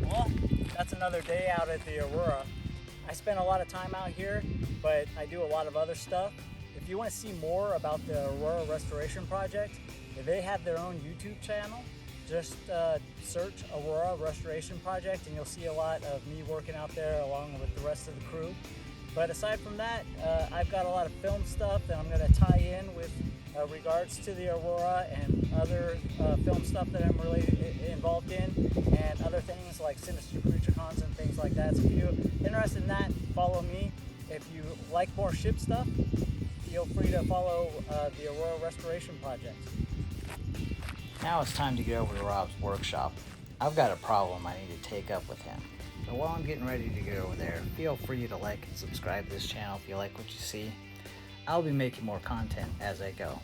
Well, that's another day out at the Aurora. I spend a lot of time out here, but I do a lot of other stuff. If you want to see more about the Aurora Restoration Project, they have their own YouTube channel. Just search Aurora Restoration Project and you'll see a lot of me working out there along with the rest of the crew. But aside from that, I've got a lot of film stuff that I'm going to tie in with regards to the Aurora and other film stuff that I'm really involved in, and other things like Sinister Creature Cons and things like that. So if you're interested in that, follow me. If you like more ship stuff, feel free to follow the Aurora Restoration Project. Now it's time to get over to Rob's workshop. I've got a problem I need to take up with him. So while I'm getting ready to get over there, feel free to like and subscribe to this channel if you like what you see. I'll be making more content as I go.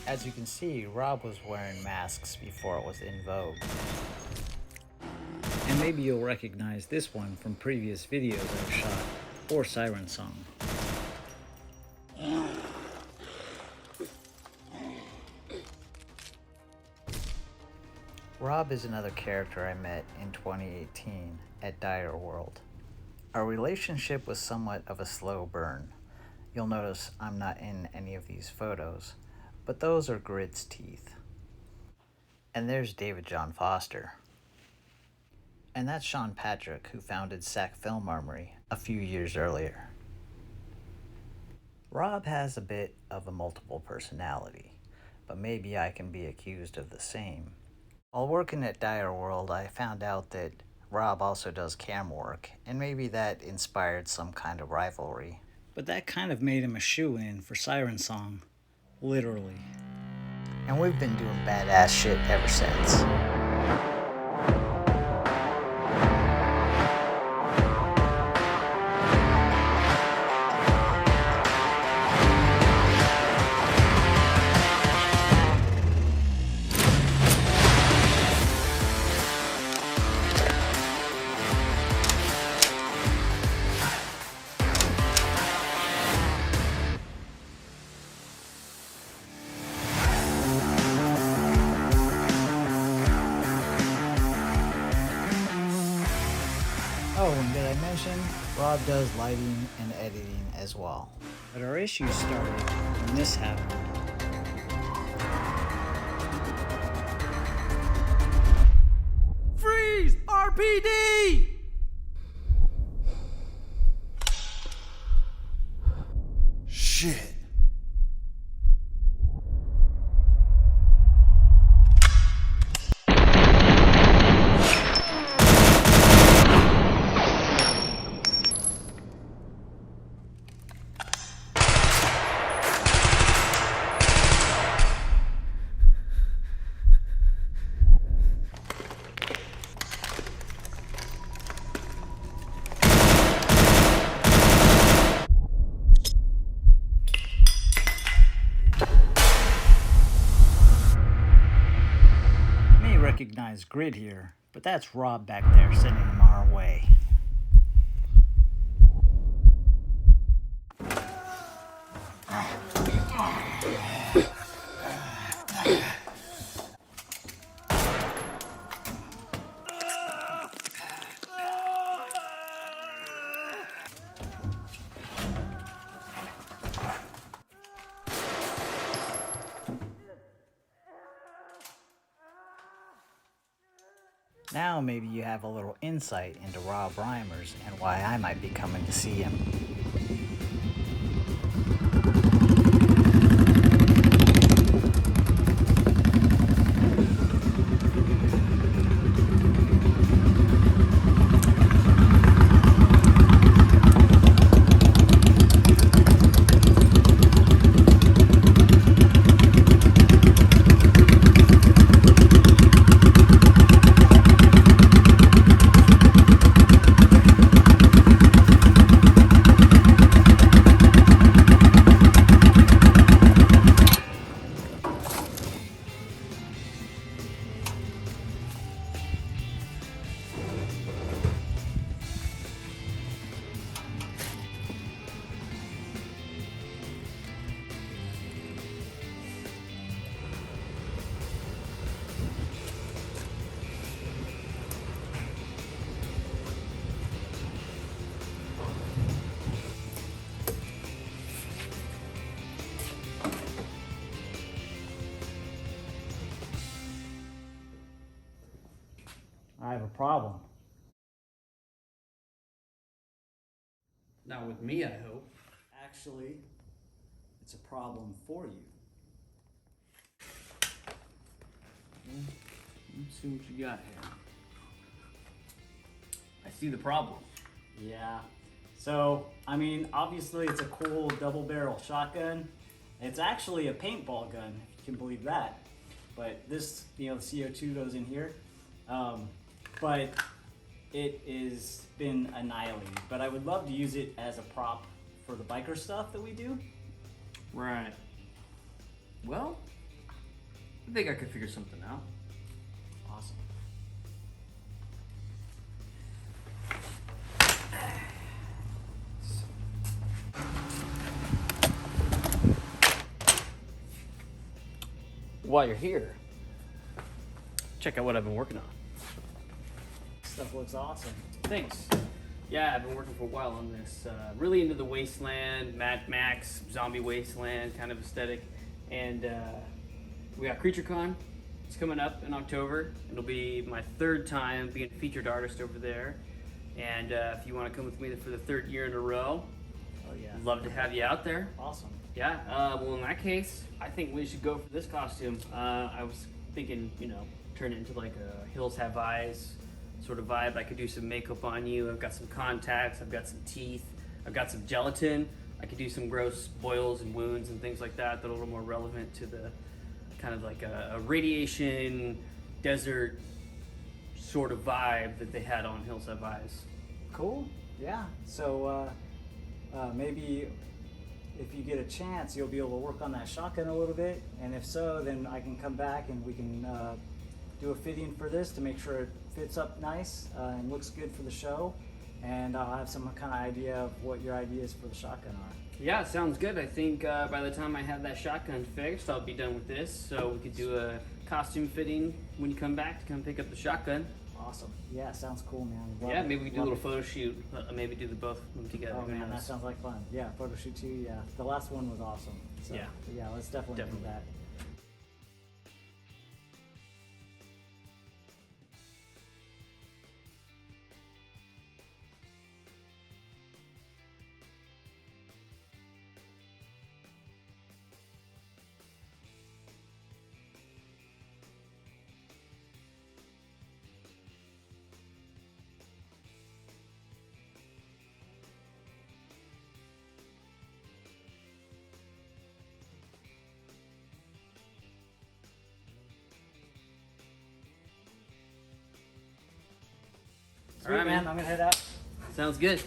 As you can see, Rob was wearing masks before it was in vogue. And maybe you'll recognize this one from previous videos I've shot, or Siren Song. Rob is another character I met in 2018 at Dire World. Our relationship was somewhat of a slow burn. You'll notice I'm not in any of these photos, but those are Grid's teeth. And there's David John Foster. And that's Sean Patrick, who founded Sac Film Armory a few years earlier. Rob has a bit of a multiple personality, but maybe I can be accused of the same. While working at Dire World, I found out that Rob also does cam work, and maybe that inspired some kind of rivalry. But that kind of made him a shoo-in for Siren Song. Literally. And we've been doing badass shit ever since. Oh, and did I mention, Rob does lighting and editing as well. But our issues started when this happened. Freeze! RPD! Shit. Recognize Grid here, but that's Rob back there sending him our way. Now maybe you have a little insight into Rob Reimers and why I might be coming to see him. I have a problem. Not with me, I hope. Actually, it's a problem for you. Let's see what you got here. I see the problem. Yeah. So, I mean, obviously it's a cool double barrel shotgun. It's actually a paintball gun, if you can believe that. But this, the CO2 goes in here. But it is been annihilated. But I would love to use it as a prop for the biker stuff that we do. Right. Well, I think I could figure something out. Awesome. While you're here, check out what I've been working on. Stuff looks awesome. Thanks. Yeah, I've been working for a while on this. Really into the wasteland, Mad Max, zombie wasteland kind of aesthetic. And we got CreatureCon. It's coming up in October. It'll be my third time being a featured artist over there. And if you want to come with me for the third year in a row, Oh yeah. I'd love to have you out there. Awesome. Yeah, well in that case, I think we should go for this costume. I was thinking, turn it into like a Hills Have Eyes sort of vibe. I could do some makeup on you. I've got some contacts, I've got some teeth, I've got some gelatin. I could do some gross boils and wounds and things like that that are a little more relevant to the kind of like a radiation desert sort of vibe that they had on Hills Have Eyes. Cool. Yeah. So maybe if you get a chance, you'll be able to work on that shotgun a little bit. And if so, then I can come back and we can do a fitting for this to make sure it fits up nice and looks good for the show. And I'll have some kind of idea of what your ideas for the shotgun are. Yeah, sounds good. I think by the time I have that shotgun fixed, I'll be done with this. So we could do a costume fitting when you come back to come pick up the shotgun. Awesome. Yeah, sounds cool, man. Love Yeah, it. maybe we can do a Love little photo shoot. Maybe do the both of them together. Oh Who man, that knows? sounds like fun. Yeah, photo shoot too. Yeah, the last one was awesome. So, Yeah. Yeah, let's definitely do Definitely. that. Sweet, All right, man. man. I'm gonna head out. Sounds good.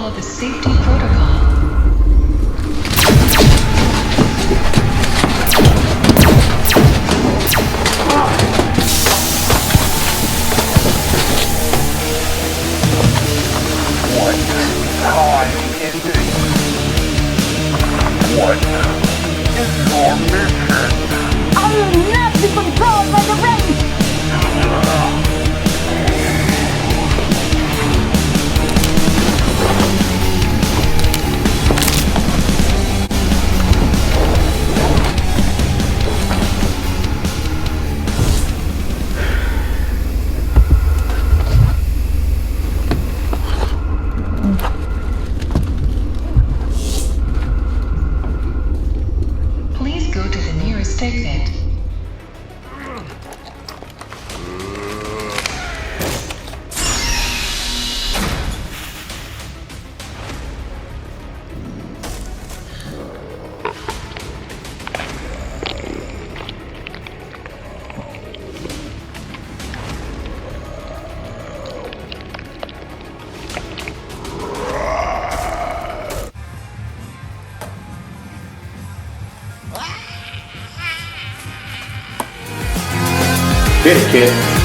Follow the safety protocol. What time is it? What is your mission? I will not be controlled by the rain! Please go to the nearest exit. Get it, kid.